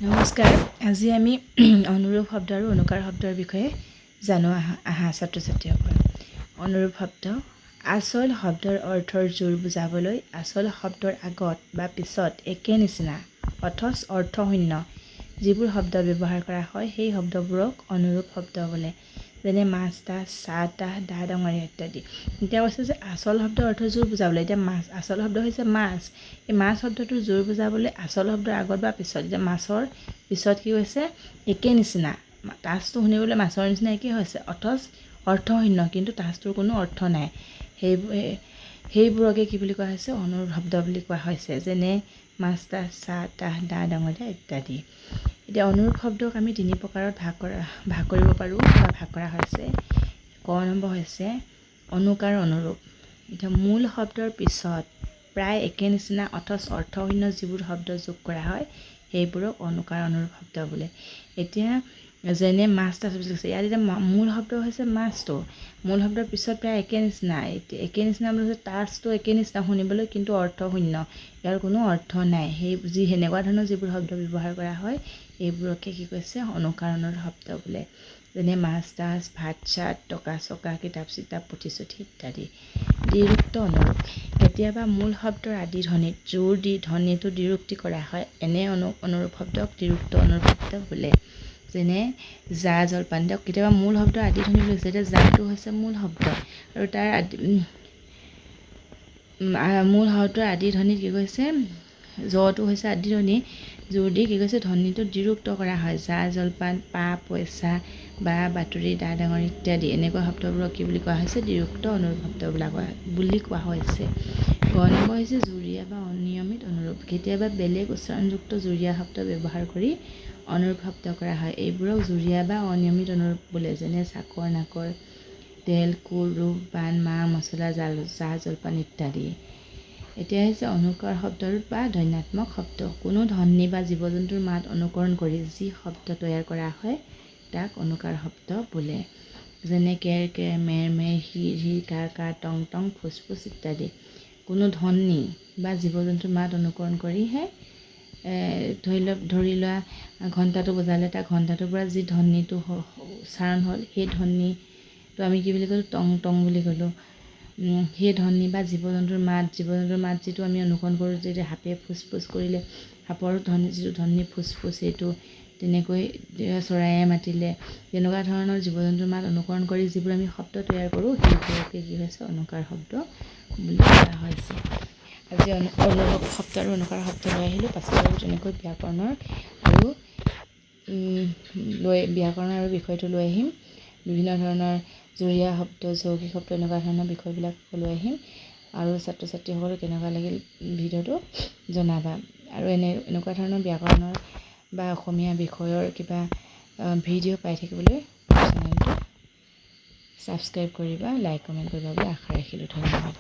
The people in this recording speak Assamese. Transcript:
নমস্কাৰ। আজি আমি অনুৰূপ শব্দ আৰু অনুকাৰ শব্দৰ বিষয়ে জানো আহা ছাত্ৰ-ছাত্ৰীসকল। অনুৰূপ শব্দ আচল শব্দৰ অৰ্থৰ জোৰ বুজাবলৈ আচল শব্দৰ আগত বা পিছত একে নিচিনা অথচ অৰ্থশূন্য যিবোৰ শব্দ ব্যৱহাৰ কৰা হয় সেই শব্দবোৰক অনুৰূপ শব্দ বোলে। যেনে মাছ তাছ চাহ তাহ দা ডাঙৰীয়া ইত্যাদি। এতিয়া কৈছে যে আচল শব্দৰ অৰ্থ জোৰ বুজাবলৈ। এতিয়া মাছ আচল শব্দ হৈছে মাছ। এই মাছ শব্দটোৰ জোৰ বুজাবলৈ আচল শব্দৰ আগত বা পিছত। এতিয়া মাছৰ পিছত কি হৈছে একে নিচিনা। তাছটো শুনিবলৈ মাছৰ নিচিনা একে হৈছে অথচ অৰ্থশূন্য, কিন্তু তাছটোৰ কোনো অৰ্থ নাই। সেইবোৰকে কি বুলি কোৱা হৈছে অনুৰূপ শব্দ বুলি কোৱা হৈছে। যেনে মাছ তাছ চাহ তাহ দা ডাঙৰীয়া ইত্যাদি। এতিয়া অনুৰূপ শব্দক আমি 3 প্ৰকাৰত ভাগ কৰিব পাৰোঁ বা ভাগ কৰা হৈছে। ক নম্বৰ হৈছে অনুকাৰ অনুৰূপ। এতিয়া মূল শব্দৰ পিছত প্ৰায় একে নিচিনা অথচ অৰ্থশূন্য যিবোৰ শব্দ যোগ কৰা হয় সেইবোৰক অনুকাৰ অনুৰূপ শব্দ বোলে। এতিয়া যেনে মাছ তাছ বুলি কৈছে, ইয়াত এতিয়া মূল শব্দ হৈছে মাছটো। মূল শব্দৰ পিছত প্ৰায় একে নিচিনা একে নিচিনা বুলি কৈছে, তাছটো একে নিচিনা শুনিবলৈ, কিন্তু অৰ্থশূন্য, ইয়াৰ কোনো অৰ্থ নাই। সেনেকুৱা ধৰণৰ যিবোৰ শব্দ ব্যৱহাৰ কৰা হয় এইবোৰকে কি কৈছে অনুকাৰ অনুৰূপ শব্দ বোলে। যেনে মাছ তাছ ভাত চাত টকা চকা কিতাপ চিতাপ পুথি চুথি ইত্যাদি। দ্বিৰুক্ত অনুৰূপ কেতিয়াবা মূল শব্দৰ আদি ধ্বনিত জোৰ দি ধ্বনিটো দ্বিৰুক্তি কৰা হয়। এনে অনুৰূপ শব্দক দ্বিৰুক্ত অনুৰূপ শব্দ বোলে। যেনে জা জলপান, কেতিয়াবা মূল শব্দৰ আদি ধ্বনি বুলি কৈছে। এতিয়া জাটো হৈছে মূল শব্দ আৰু তাৰ মূল শব্দৰ আদি ধ্বনিত কি কৈছে জটো হৈছে আদি ধ্বনি, জোৰ দি কি কৈছে ধ্বনিটো দ্বিৰুক্ত কৰা হয়। জা জলপান পা পইচা বা বাতৰি দা ডাঙৰ ইত্যাদি এনেকুৱা শব্দবোৰক কি বুলি কোৱা হৈছে দ্বিৰুক্ত অনুৰূপ শব্দ বুলি কোৱা হৈছে। গ নম্বৰ হৈছে জুৰীয়া বা অনিয়মিত অনুৰূপ। কেতিয়াবা বেলেগ উচ্চাৰণযুক্ত জুৰীয়া শব্দ ব্যৱহাৰ কৰি অনুৰূপ শব্দ কৰা হয়। এইবোৰক জুৰীয়া বা অনিয়মিত অনুৰূপ বোলে। যেনে চাকৰ নাকৰ তেল কোৰ ৰূপ বান মা মছলা জা জলপান ইত্যাদি। এতিয়া হৈছে অনুকাৰ শব্দৰ বা ধ্বন্যাত্মক শব্দ। কোনো ধ্বনি বা জীৱ জন্তুৰ মাত অনুকৰণ কৰি যি শব্দ তৈয়াৰ কৰা হয় তাক অনুকাৰ শব্দ বোলে। যেনে কেৰ কেৰ মেৰ মেৰ হিৰ হিৰ কাৰ কাৰ টং টং ফুচ ফুচ ইত্যাদি। কোনো ধ্বনি বা জীৱ জন্তুৰ মাত অনুকৰণ কৰিহে ধৰি লোৱা ঘণ্টাটো বজালে তাৰ ঘণ্টাটোৰ পৰা যি ধ্বনিটো উচ্চাৰণ হ'ল সেই ধ্বনিটো আমি কি বুলি ক'লোঁ টং টং বুলি ক'লোঁ। সেই ধ্বনি বা জীৱ জন্তুৰ মাত যিটো আমি অনুকৰণ কৰোঁ, যেতিয়া সাপে ফুচ ফুচ কৰিলে সাপৰ যিটো ধ্বনি ফুচ ফুচ সেইটো, তেনেকৈ চৰায়ে মাতিলে, তেনেকুৱা ধৰণৰ জীৱ জন্তুৰ মাত অনুকৰণ কৰি যিবোৰ আমি শব্দ তৈয়াৰ কৰোঁ সেইবোৰকে কি হৈছে অনুকাৰ শব্দ বুলি কোৱা হৈছে। আজি অনুৰূপ শব্দ আৰু অনুকাৰ শব্দ লৈ আহিলোঁ। পাছত আৰু তেনেকৈ ব্যাকৰণৰ আৰু বিষয়টো লৈ আহিম। বিভিন্ন ধৰণৰ জুৰীয়া শব্দ যৌগিক শব্দ এনেকুৱা ধৰণৰ বিষয়বিলাক লৈ আহিম। আৰু ছাত্ৰ ছাত্ৰীসকলক কেনেকুৱা লাগিল ভিডিঅ'টো জনাবা। আৰু এনেকুৱা ধৰণৰ ব্যাকৰণৰ বা অসমীয়া বিষয়ৰ কিবা ভিডিঅ' পাই থাকিবলৈ চেনেলটো ছাবস্ক্ৰাইব কৰিবা, লাইক কমেণ্ট কৰিবা বুলি আশা ৰাখিলোঁ। ধন্যবাদ।